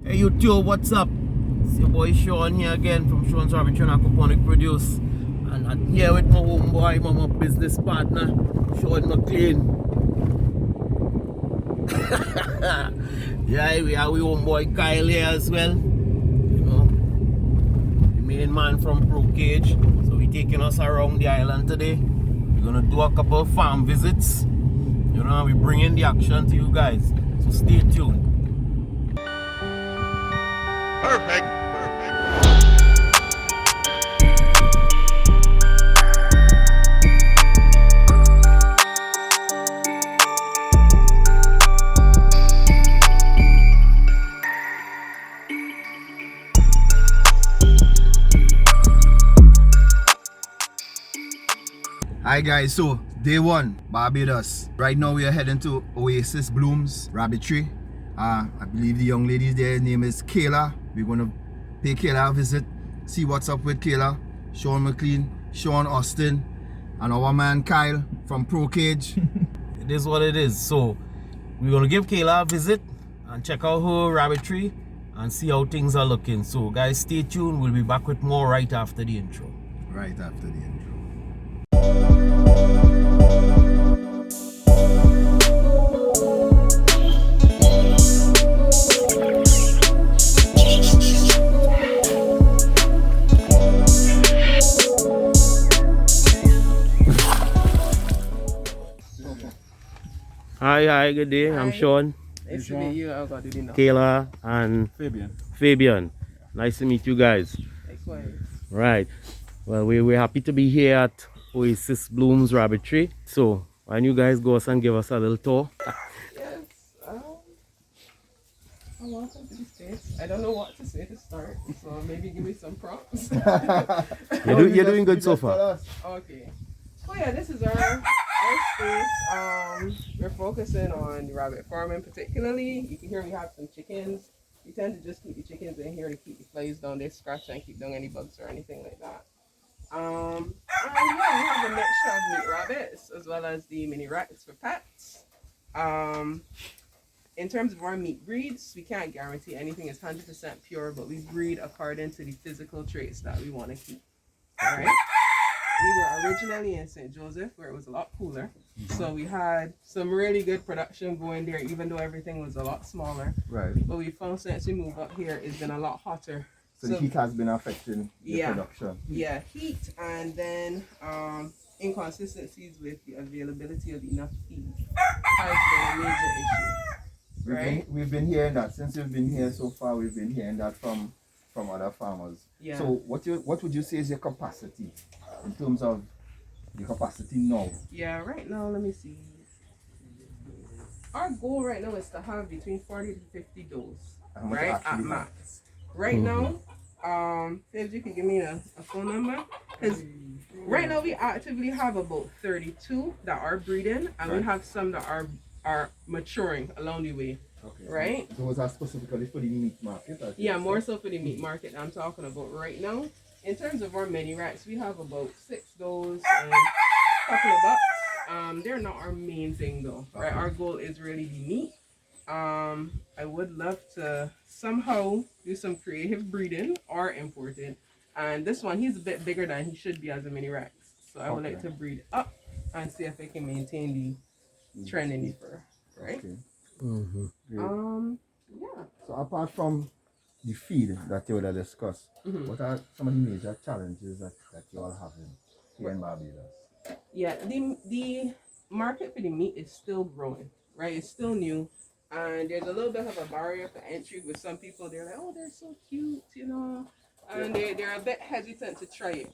Hey YouTube, what's up? It's your boy Sean here again from Sean's Rabbit and Aquaponic Produce. And I'm here with my homeboy, my business partner, Sean McLean. Yeah, we have we homeboy Kyle here as well. You know, the main man from Pro Cage. So we're taking us around the island today. We're gonna do a couple of farm visits. You know, we're bringing the action to you guys. So stay tuned. Perfect. Hi guys, so day one, Barbados. Right now we are heading to Oasis Blooms Rabbitry. I believe the young lady's there name is Kayla. We're gonna pay Kayla a visit, see what's up with Kayla, Sean McLean, Sean Austin, and our man Kyle from Pro Cage. It is what it is. So we're gonna give Kayla a visit and check out her rabbitry and see how things are looking. So guys, stay tuned. We'll be back with more right after the intro. Right after the intro. Hi, good day. I'm Sean, Nice to meet you. I got it enough. Kayla, and Fabian. Nice to meet you guys. Likewise. Right. Well, we're happy to be here at Oasis Blooms Rabbitry. So why don't you guys go and give us a little tour? Yes. Welcome to the space. I don't know what to say to start, so maybe give me some props. You're doing good so far. Okay. Oh yeah, this is our space. We're focusing on the rabbit farming particularly. You can hear we have some chickens. We tend to just keep the chickens in here to keep the flies down. They scratch and keep down any bugs or anything like that. And yeah, we have a mixture of meat rabbits as well as the mini rats for pets. In terms of our meat breeds, we can't guarantee anything is 100% pure, but we breed according to the physical traits that we want to keep. All right. We were originally in St. Joseph where it was a lot cooler. So we had some really good production going there, even though everything was a lot smaller. Right. But we found since we moved up here, it's been a lot hotter. So the heat has been affecting the production. Yeah, heat and then inconsistencies with the availability of enough feed has been a major issue. Right? We've been hearing that since we've been here so far. We've been hearing that from other farmers. Yeah. So what would you say is your capacity in terms of the capacity now? Yeah, right now, let me see. Our goal right now is to have between 40 to 50 does, right, at max. Right now, if you can give me a phone number, because right now we actively have about 32 that are breeding, and we have some that are maturing along the way. Okay. Right? So those are specifically for the meat market? Yeah, more so for the meat market I'm talking about right now. In terms of our mini rats, we have about 6 does and a couple of bucks. They're not our main thing though, right? Our goal is really the meat. I would love to somehow do some creative breeding or importing. And this one, he's a bit bigger than he should be as a mini rat. So I would like to breed up and see if I can maintain the trend in the fur, right? Okay. Yeah. So apart from the feed that you would have discussed, what are some of the major challenges that you all have here in Barbados? Yeah, the market for the meat is still growing, right? It's still new. And there's a little bit of a barrier for entry with some people. They're like, oh, they're so cute, you know. And they're a bit hesitant to try it.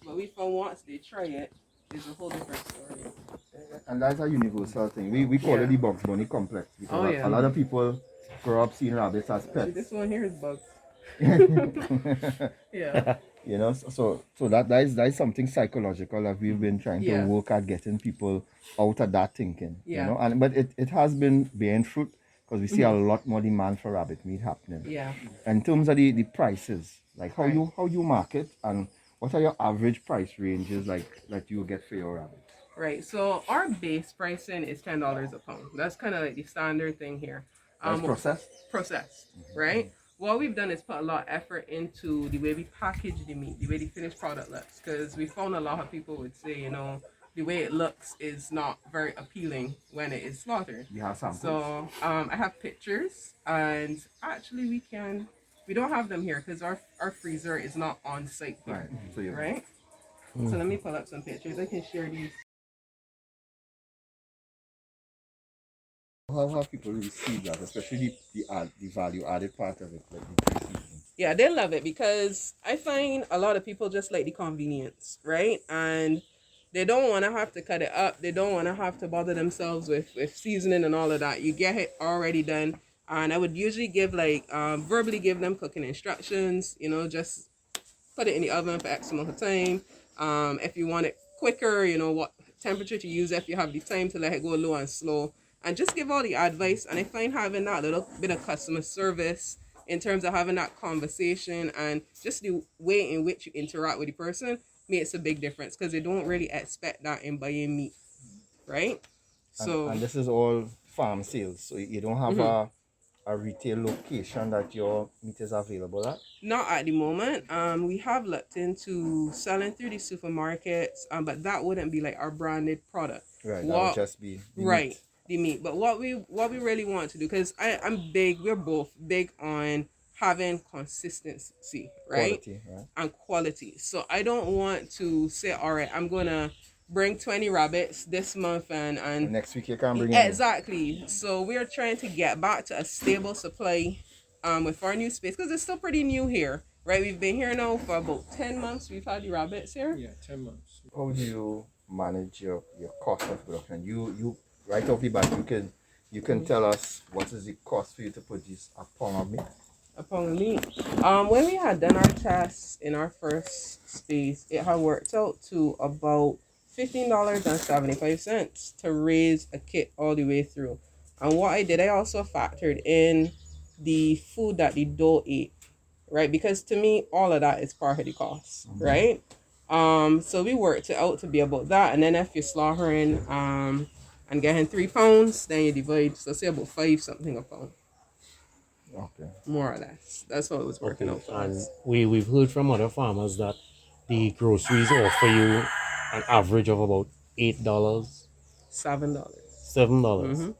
But we found once they try it, it's a whole different story. And that's a universal thing. We call it the Bugs Bunny complex because a lot of people grow up seeing rabbits as pets. This one here is bugs. Yeah. You know, so that is something psychological that we've been trying to work at getting people out of that thinking. Yeah. You know, but it has been bearing fruit because we see a lot more demand for rabbit meat happening. Yeah. And in terms of the prices, like how you market and what are your average price ranges like that you get for your rabbit? Right. So our base pricing is $10 a pound. That's kind of like the standard thing here. That's processed? Processed, right? What we've done is put a lot of effort into the way we package the meat, the way the finished product looks, because we found a lot of people would say, you know, the way it looks is not very appealing when it is slaughtered. You have samples? So I have pictures, and actually we don't have them here because our freezer is not on site here, Right. So you right? So let me pull up some pictures. I can share these. How have people received that, especially the value added part of it, like the seasoning? Yeah, they love it because I find a lot of people just like the convenience, right? And they don't want to have to cut it up. They don't want to have to bother themselves with seasoning and all of that. You get it already done. And I would usually give verbally give them cooking instructions, you know, just put it in the oven for X amount of time. If you want it quicker, you know, what temperature to use if you have the time to let it go low and slow. And just give all the advice. And I find having that little bit of customer service in terms of having that conversation and just the way in which you interact with the person makes a big difference because they don't really expect that in buying meat, right? And this is all farm sales, so you don't have a retail location that your meat is available at? Not at the moment. We have looked into selling through the supermarkets, but that wouldn't be like our branded product. Right, that would just be the meat. The meat. But what we really want to do, because we're both big on having consistency, right? Quality, right? And quality. So I don't want to say, all right, I'm gonna bring 20 rabbits this month and next week you can bring exactly. So we're trying to get back to a stable supply with our new space because it's still pretty new here, right? We've been here now for about 10 months. We've had the rabbits here. Yeah, 10 months. How do you manage your cost of production? You right off the bat, you can tell us what is the cost for you to produce a pound of meat? A pound of meat. When we had done our tests in our first space, it had worked out to about $15.75 to raise a kit all the way through. And what I did, I also factored in the food that the doe ate, right? Because to me, all of that is part of the cost, right? So we worked it out to be about that. And then if you're slaughtering and getting 3 pounds, then you divide, so say about 5 something a pound. Okay. More or less. That's how it was working out for And us. we've heard from other farmers that the groceries offer you an average of about $8, $7. $7.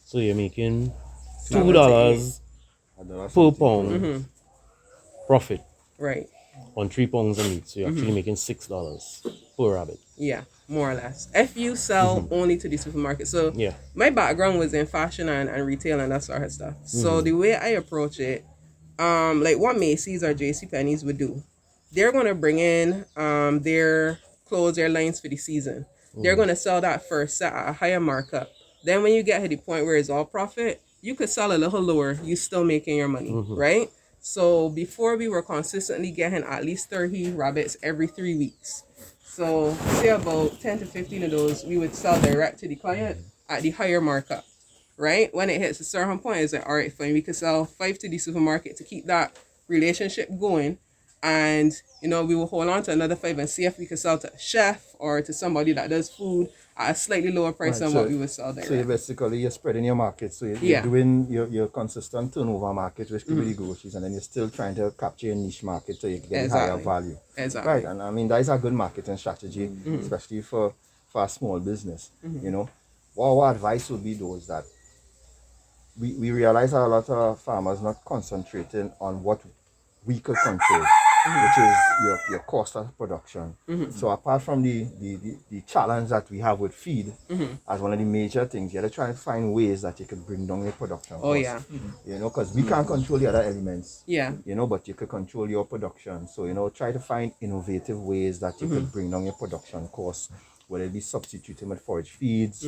So you're making $7 $2 per pound profit Right. on 3 pounds of meat. So you're actually making $6 per rabbit. Yeah, more or less. If you sell only to the supermarket. So Yeah. my background was in fashion and retail and that sort of stuff. So the way I approach it, like what Macy's or JCPenney's would do, they're gonna bring in their clothes, their lines for the season. They're gonna sell that first set at a higher markup. Then when you get to the point where it's all profit, you could sell a little lower, you still making your money, right? So before we were consistently getting at least 30 rabbits every 3 weeks. So say about 10 to 15 of those we would sell direct to the client at the higher markup, right? When it hits a certain point, it's like, all right, fine, we could sell 5 to the supermarket to keep that relationship going. And, you know, we will hold on to another 5 and see if we could sell to a chef or to somebody that does food at a slightly lower price than what we would sell direct. So you're spreading your market. So you're doing your consistent turnover market, which could be the groceries, and then you're still trying to capture your niche market so you can get higher value. Exactly. Right, and I mean, that is a good marketing strategy, especially for a small business, you know. Our advice would be those that we realize that a lot of farmers not concentrating on what we could control, which is your cost of production. So apart from the challenge that we have with feed as one of the major things, you have to try and find ways that you can bring down your production cost. You know, because we can't control the other elements. You know, but you can control your production. So, you know, try to find innovative ways that you could bring down your production costs, whether it be substituting with forage feeds,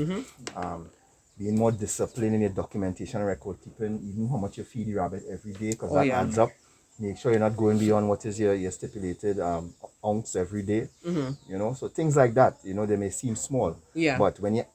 being more disciplined in your documentation and record keeping, even how much you feed the rabbit every day, because that adds up. Make sure you're not going beyond what is your stipulated ounce every day. You know, so things like that, you know, they may seem small, but when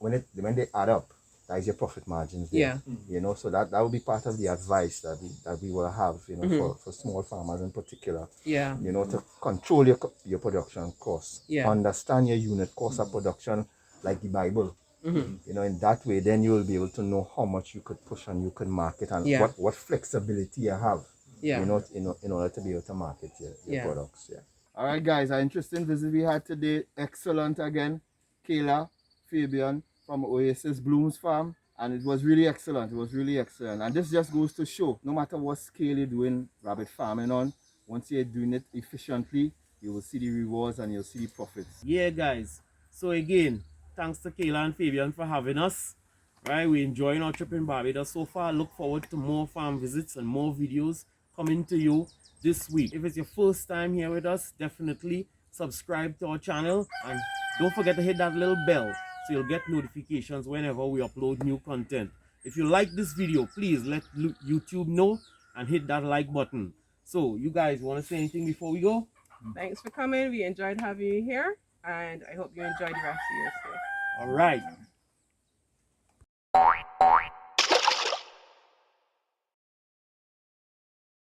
they add up, that is your profit margins there. You know, so that will be part of the advice that we will have, you know, for small farmers in particular. You know, to control your production costs. Understand your unit cost of production like the Bible. You know, in that way, then you will be able to know how much you could push and you could market and Yeah. what flexibility you have. Yeah. You know, in order to be able to market your Yeah. products. Yeah. All right, guys, an interesting visit we had today. Excellent again. Kayla, Fabian from Oasis Blooms Farm. And it was really excellent. It was really excellent. And this just goes to show, no matter what scale you're doing rabbit farming on, once you're doing it efficiently, you will see the rewards and you'll see the profits. Yeah, guys. So again, thanks to Kayla and Fabian for having us. Right, we're enjoying our trip in Barbados so far. Look forward to more farm visits and more videos coming to you this week. If it's your first time here with us, definitely subscribe to our channel and don't forget to hit that little bell so you'll get notifications whenever we upload new content. If you like this video, please let YouTube know and hit that like button. So you guys want to say anything before we go? Thanks for coming. We enjoyed having you here, and I hope you enjoyed the rest of your stay. All right.